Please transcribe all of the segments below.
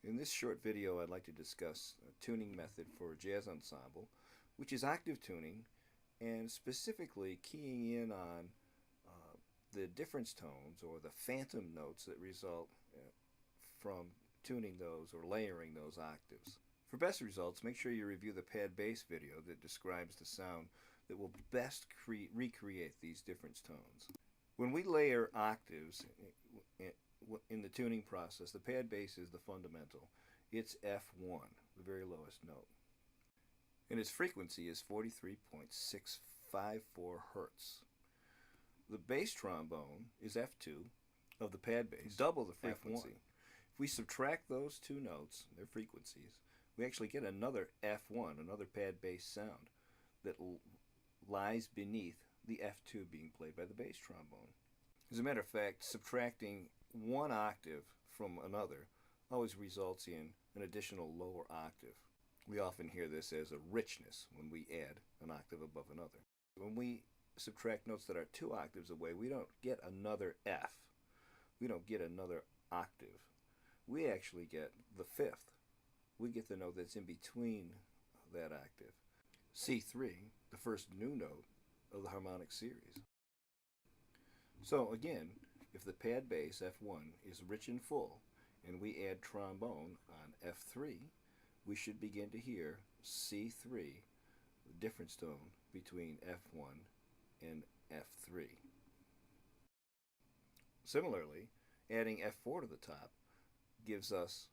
In this short video, I'd like to discuss a tuning method for a jazz ensemble, which is octave tuning, and specifically keying in on the difference tones or the phantom notes that result from tuning those or layering those octaves. For best results, make sure you review the pad bass video that describes the sound that will best recreate these difference tones. When we layer octaves in the tuning process, the pad bass is the fundamental. It's F1, the very lowest note. And its frequency is 43.654 hertz. The bass trombone is F2 of the pad bass, double the frequency. F1. If we subtract those two notes, their frequencies, we actually get another F1, another pad bass sound that lies beneath the F2 being played by the bass trombone. As a matter of fact, subtracting one octave from another always results in an additional lower octave. We often hear this as a richness when we add an octave above another. When we subtract notes that are 2 octaves away, we don't get another F. We don't get another octave. We actually get the 5th. We get the note that's in between that octave. C3, the first new note of the harmonic series. So again, if the pad bass F1 is rich and full and we add trombone on F3, we should begin to hear C3, the difference tone between F1 and F3. Similarly, adding F4 to the top gives us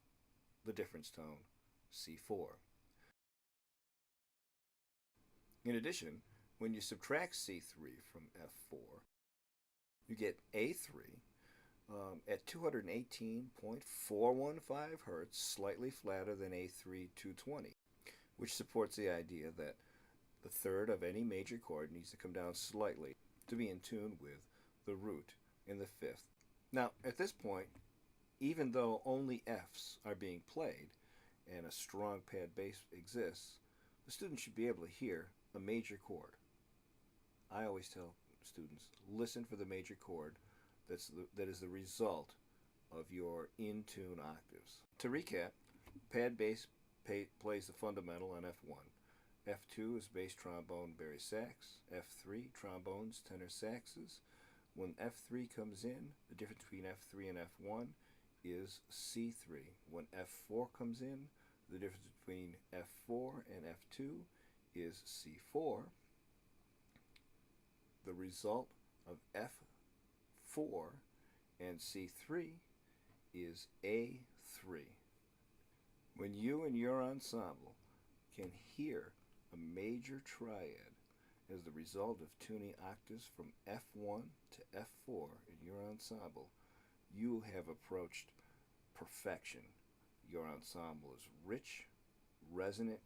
the difference tone C4. In addition, when you subtract C3 from F4, you get A3 at 218.415 hertz, slightly flatter than A3 220, which supports the idea that the third of any major chord needs to come down slightly to be in tune with the root in the 5th. Now, at this point, even though only Fs are being played and a strong pad bass exists, the student should be able to hear a major chord. I always tell students, listen for the major chord that is the result of your in-tune octaves. To recap, pad bass plays the fundamental on F1. F2 is bass trombone, bari sax. F3, trombones, tenor saxes. When F3 comes in, the difference between F3 and F1 is C3. When F4 comes in, the difference between F4 and F2 is C4. The result of F4 and C3 is A3. When you and your ensemble can hear a major triad as the result of tuning octaves from F1 to F4 in your ensemble, you have approached perfection. Your ensemble is rich, resonant,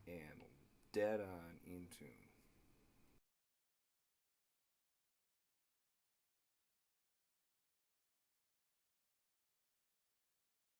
and dead on in tune.